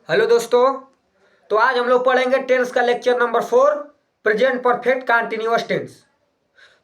Hello दोस्तों। तो आज हम लोग पढ़ेंगे टेंस का lecture number 4, present perfect continuous tense.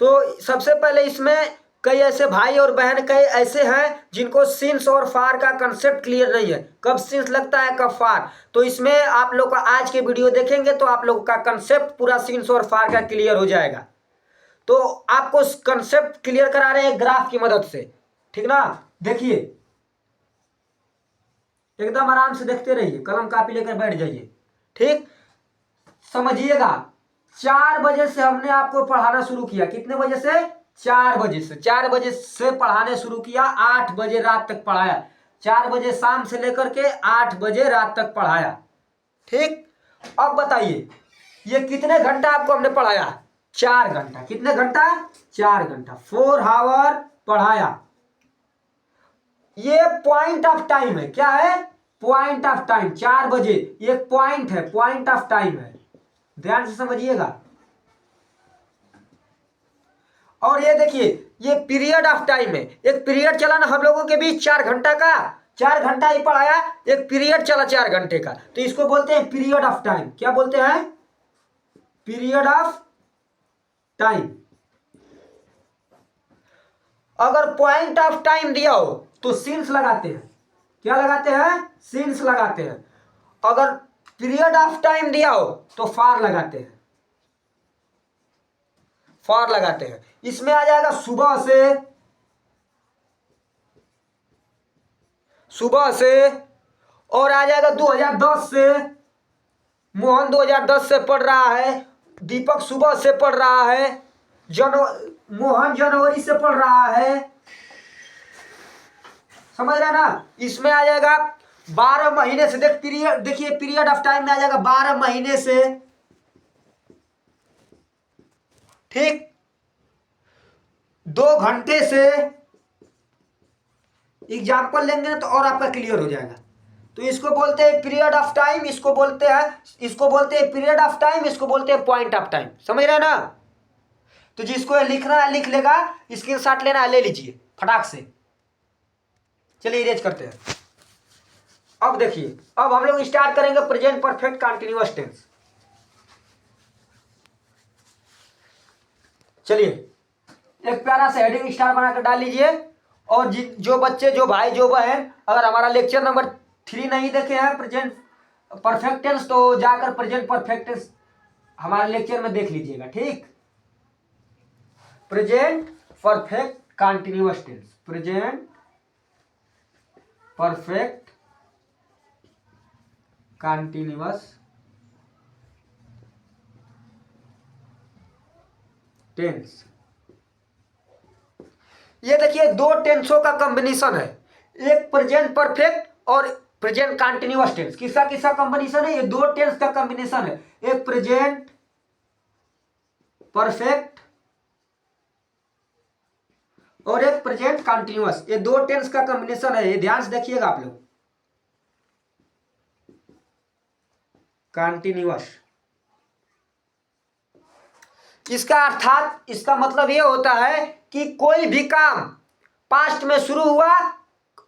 तो सबसे पहले इसमें कई ऐसे भाई और बहन कई ऐसे हैं जिनको सिंस और फार का कंसेप्ट क्लियर नहीं है, कब सिंस लगता है कब फार। तो इसमें आप लोग का आज के वीडियो देखेंगे तो आप लोग का कंसेप्ट पूरा सिंस और फार का क्लियर हो जाएगा। तो आपको कंसेप्ट क्लियर करा रहे हैं ग्राफ की मदद से, ठीक ना। देखिए, एकदम आराम से देखते रहिए, कलम कापी लेकर बैठ जाइए, ठीक। समझिएगा, 4 बजे से हमने आपको पढ़ाना शुरू किया। कितने बजे से? 4 बजे से। 4 बजे से पढ़ाने शुरू किया, 8 बजे रात तक पढ़ाया। 4 बजे शाम से लेकर के 8 बजे रात तक पढ़ाया, ठीक। अब बताइए, ये कितने घंटा आपको हमने पढ़ाया? 4 घंटा। कितने घंटा? 4 घंटा। 4 आवर पढ़ाया। ये पॉइंट ऑफ टाइम है। क्या है? Point of time. 4 बजे एक पॉइंट है, पॉइंट ऑफ टाइम है, ध्यान से समझिएगा। और ये देखिए, ये पीरियड ऑफ टाइम है। एक पीरियड चला ना हम लोगों के बीच 4 घंटा का, 4 घंटा ही पढ़ाया, एक पीरियड चला 4 घंटे का, तो इसको बोलते हैं पीरियड ऑफ टाइम। क्या बोलते हैं? Period of time. अगर पॉइंट ऑफ टाइम दिया हो तो सिंस लगाते हैं। क्या लगाते हैं? सिंस लगाते हैं। अगर पीरियड ऑफ टाइम दिया हो तो फार लगाते हैं, फार लगाते हैं। इसमें आ जाएगा सुबह से, सुबह से, और आ जाएगा 2010 से। मोहन 2010 से पढ़ रहा है, दीपक सुबह से पढ़ रहा है, मोहन जनवरी से पढ़ रहा है। समझ रहे ना। इसमें आ जाएगा 12 महीने से। देखिए पीरियड ऑफ टाइम में आ जाएगा 12 महीने से, ठीक। 2 घंटे से। एग्जाम्पल लेंगे ना तो और आपका क्लियर हो जाएगा। तो इसको बोलते हैं पीरियड ऑफ टाइम, इसको बोलते हैं पीरियड ऑफ टाइम, इसको बोलते हैं पॉइंट ऑफ टाइम। समझ रहे हैं ना। तो जिसको लिखना है लिख लेगा, स्क्रीनशॉट लेना है ले लीजिए फटाक से। चलिए इरेज करते हैं। अब देखिए, अब हम लोग स्टार्ट करेंगे प्रेजेंट परफेक्ट कंटीन्यूअस टेंस। चलिए, एक प्यारा सा हेडिंग स्टार बनाकर डाल लीजिए। और जो बच्चे, जो भाई, जो बहन अगर हमारा लेक्चर नंबर 3 नहीं देखे हैं प्रेजेंट परफेक्ट टेंस, तो जाकर प्रेजेंट परफेक्ट टेंस हमारे लेक्चर में देख लीजिएगा, ठीक। Present perfect continuous tense, present perfect continuous tense. ये देखिए, 2 टेंसों का कॉम्बिनेशन है, एक प्रेजेंट परफेक्ट और प्रेजेंट कंटीन्यूअस टेंस। किसका किसका कॉम्बिनेशन है? ये 2 टेंस का कॉम्बिनेशन है, एक प्रेजेंट परफेक्ट और एक प्रेजेंट कंटीन्यूअस। ये 2 टेंस का कॉम्बिनेशन है, ये ध्यान से देखिएगा आप लोग। कंटीन्यूअस, इसका अर्थात, इसका मतलब यह होता है कि कोई भी काम पास्ट में शुरू हुआ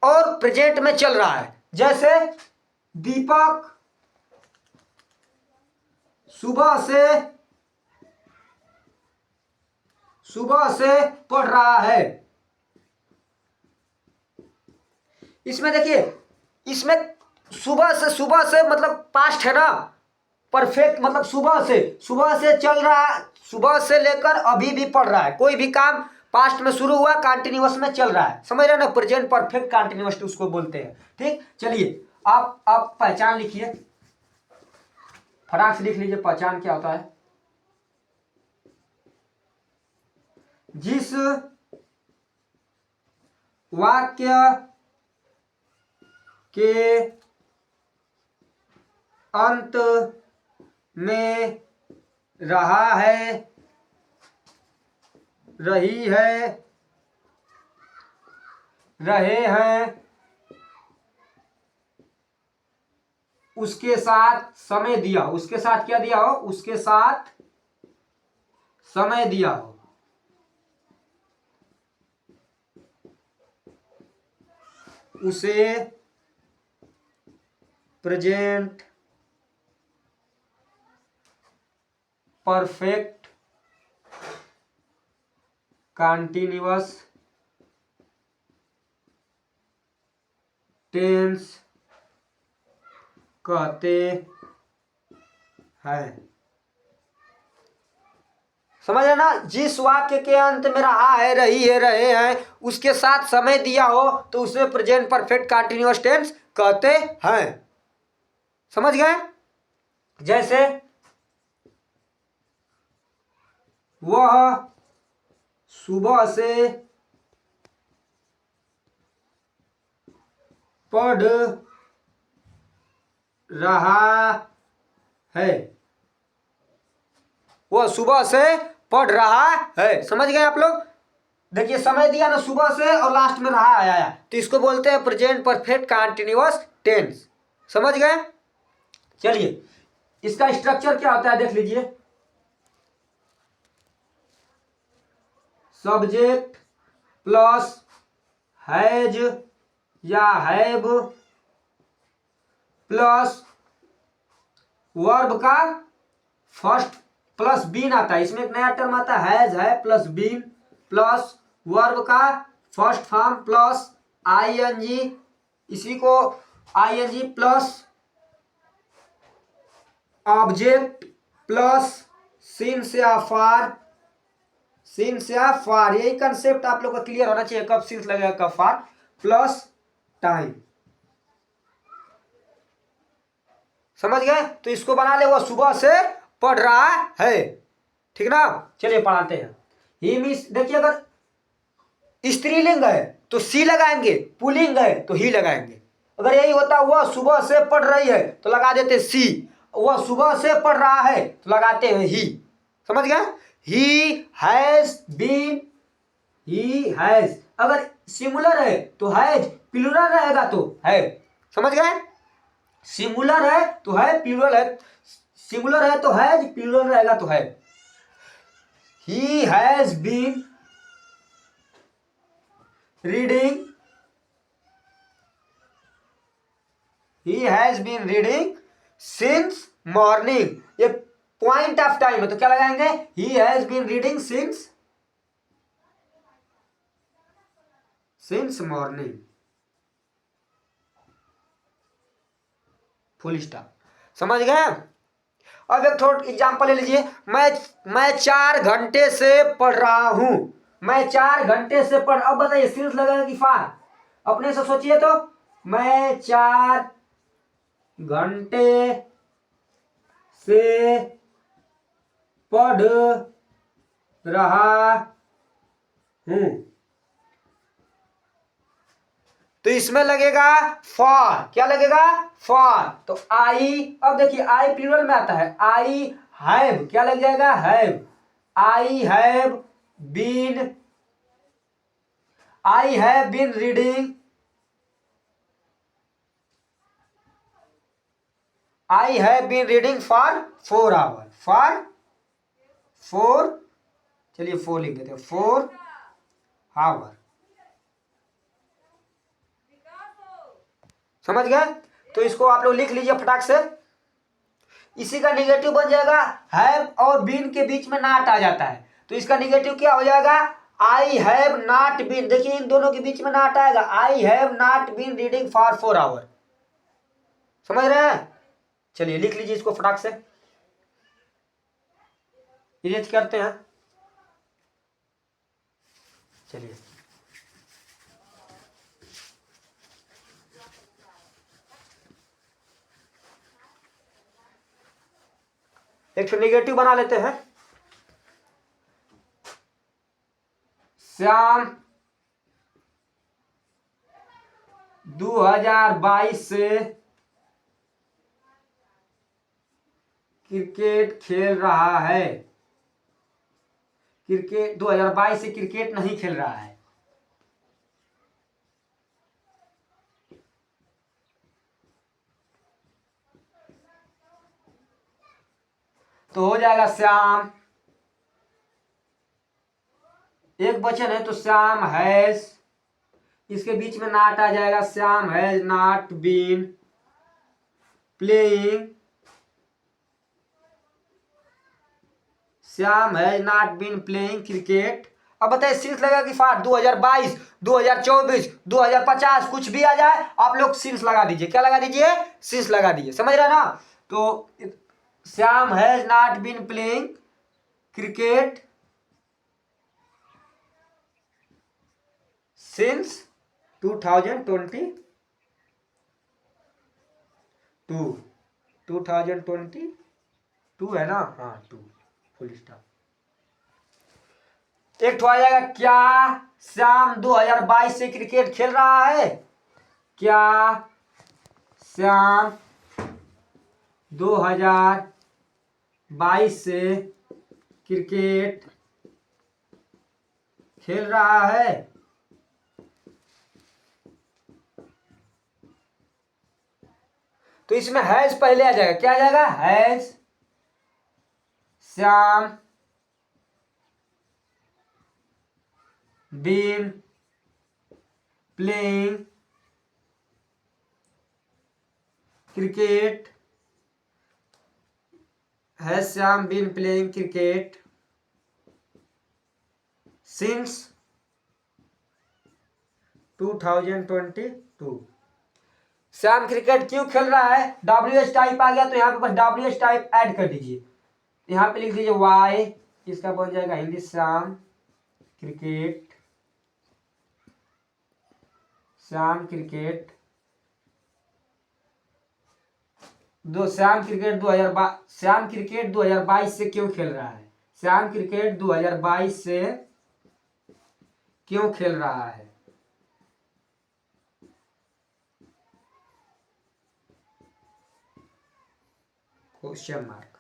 और प्रेजेंट में चल रहा है। जैसे दीपक सुबह से पढ़ रहा है। इसमें देखिए, इसमें सुबह से मतलब पास्ट है ना, परफेक्ट मतलब सुबह से चल रहा, सुबह से लेकर अभी भी पढ़ रहा है। कोई भी काम पास्ट में शुरू हुआ, कंटिन्यूअस में चल रहा है। समझ रहे हैं ना, प्रेजेंट परफेक्ट कंटिन्यूअस उसको बोलते हैं, ठीक। चलिए, आप पहचान लिखिए, फटाक से लिख लीजिए पहचान क्या होता है। जिस वाक्य के अंत में रहा है, रही है, रहे हैं, उसके साथ समय दिया। उसके साथ क्या दिया हो? उसके साथ समय दिया हो, उसे प्रेजेंट परफेक्ट कंटिन्यूअस टेंस कहते हैं। समझ रहे ना, जिस वाक्य के अंत में रहा है, रही है, रहे हैं, उसके साथ समय दिया हो तो उसे प्रेजेंट परफेक्ट कंटिन्यूअस टेंस कहते हैं। समझ गए? जैसे वह सुबह से पढ़ रहा है, वह सुबह से पढ़ रहा है। समझ गए आप लोग? देखिए समय दिया ना सुबह से और लास्ट में रहा आया, तो इसको बोलते हैं प्रेजेंट परफेक्ट कंटिन्यूअस टेंस। समझ गए? चलिए इसका स्ट्रक्चर क्या होता है देख लीजिए। सब्जेक्ट प्लस हैज या हैव प्लस वर्ब का फर्स्ट प्लस बीन आता है। इसमें एक नया टर्म आता है हैज है प्लस बीन प्लस वर्ब का फर्स्ट फॉर्म प्लस आईएनजी, इसी को ING plus object plus since या फार, सिंस या फार, यही कंसेप्ट आप लोग का क्लियर होना चाहिए, कब सिंस लगेगा कब फार, प्लस टाइम। समझ गए? तो इसको बना ले, वो सुबह से पढ़ रहा है। ठीक ना? चलिए पढ़ाते हैं। ही मीन्स देखिए, अगर स्त्रीलिंग है तो सी लगाएंगे, पुल्लिंग है तो ही लगाएंगे। अगर यही होता वह सुबह से पढ़ रही है तो लगा देते सी, वह सुबह से पढ़ रहा है तो लगाते हैं ही। समझ गए? He has been, he has, अगर सिंगुलर है तो हैज, प्लूरल रहेगा तो है। समझ गए? सिंगुलर है तो है, प्लूरल है, सिंगुलर है तो हैज, प्लूरल रहेगा तो है। He has been reading, he has been reading since morning, ये पॉइंट ऑफ टाइम है तो क्या लगाएंगे? he has been reading since morning, full stop. समझ गए? अब एक थोड़ा एग्जांपल ले लीजिए। मैं 4 घंटे से पढ़ रहा हूं, मैं 4 घंटे से पढ़, अब बताइए सिंस लगेगा कि फार? अपने से सोचिए तो। मैं 4 घंटे से पढ़ रहा हूं, तो इसमें लगेगा फॉर। क्या लगेगा? फॉर। तो आई, अब देखिए आई प्लूरल में आता है, आई हैव, क्या लग जाएगा? Have. I have been, I have been reading, I have been reading for 4 hour, for 4, चलिए 4 लिख देते हैं, 4 आवर। समझ गए? तो इसको आप लोग लिख लीजिए फटाक से। इसी का निगेटिव बन जाएगा, हैव और बीन के बीच में नॉट आ जाता है, तो इसका निगेटिव क्या हो जाएगा? आई हैव नॉट बीन, देखिए इन दोनों के बीच में नॉट आएगा, I have not been reading for 4 hour. समझ रहे हैं? चलिए लिख लीजिए इसको फटाक से, इरेज करते हैं। चलिए एक तो निगेटिव बना लेते हैं। श्याम 2022 से क्रिकेट खेल रहा है, क्रिकेट 2022 से क्रिकेट नहीं खेल रहा है। तो हो जाएगा श्याम, एक वचन है तो श्याम हैज, इसके बीच में नॉट आ जाएगा, Shyam has not been playing, Shyam has not been playing cricket. अब बताइए सिंस लगेगा कि फार 2022, 2024, 2050 कुछ भी आ जाए, आप लोग सिंस लगा दीजिए। क्या लगा दीजिए? सिंस लगा दीजिए। समझ रहे हैं ना? तो Shyam has not been playing cricket since 2022, 2022 है ना? हाँ 2 फुल स्टॉप। एक तो आ जाएगा, क्या श्याम 2022 से क्रिकेट खेल रहा है? क्या श्याम 2022 से क्रिकेट खेल रहा है? तो इसमें हैज पहले आ जाएगा। क्या आ जाएगा? Has Shyam been playing cricket, has Shyam been playing cricket since 2022। Shyam cricket क्यों खेल रहा है? WH टाइप आ गया तो यहाँ पे बस WH टाइप ऐड कर दीजिए। यहाँ पे लिख दीजिए वाई, इसका बन जाएगा Hindi Shyam cricket, Shyam cricket Shyam cricket 2022 से क्यों खेल रहा है? श्याम क्रिकेट 2022 से क्यों खेल रहा है? Question mark.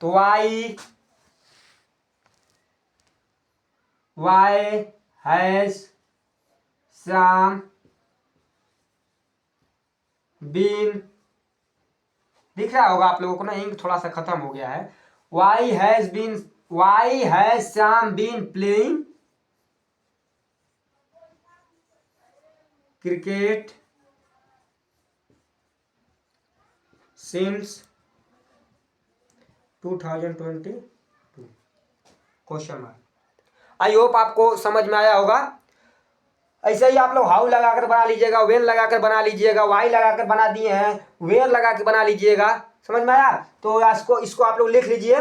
तो वाई हैज श्याम बीन, दिख रहा होगा आप लोगों को ना, इंक थोड़ा सा खत्म हो गया है। Why has Shyam been playing cricket since 2022 question mark. I hope आपको समझ में आया होगा। ऐसे ही आप लोग हाउ लगाकर बना लीजिएगा, वेन लगाकर बना लीजिएगा, वाई लगाकर बना दिए हैं, वेयर लगा के बना लीजिएगा। समझ में आया? तो इसको आप लोग लिख लीजिए।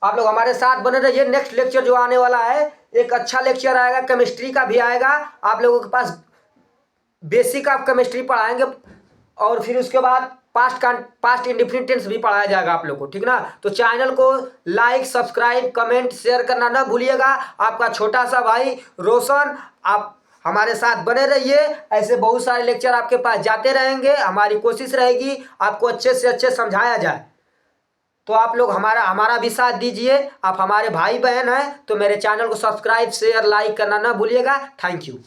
आप लोग हमारे साथ बने रहिए। नेक्स्ट लेक्चर जो आने वाला है, एक अच्छा लेक्चर आएगा, केमिस्ट्री का भी आएगा। आप लोगों के पास बेसिक ऑफ केमिस्ट्री पढ़ाएंगे और फिर उसके बाद पास्ट इंडेफिनिट टेंस भी पढ़ाया जाएगा आप लोग को, ठीक ना? तो चैनल को लाइक, सब्सक्राइब, कमेंट, शेयर करना ना भूलिएगा। आपका छोटा सा भाई रोशन, आप हमारे साथ बने रहिए। ऐसे बहुत सारे लेक्चर आपके पास जाते रहेंगे। हमारी कोशिश रहेगी आपको अच्छे से अच्छे समझाया जाए। तो आप लोग हमारा भी साथ दीजिए। आप हमारे भाई बहन हैं तो मेरे चैनल को सब्सक्राइब, शेयर, लाइक करना ना भूलिएगा। Thank you.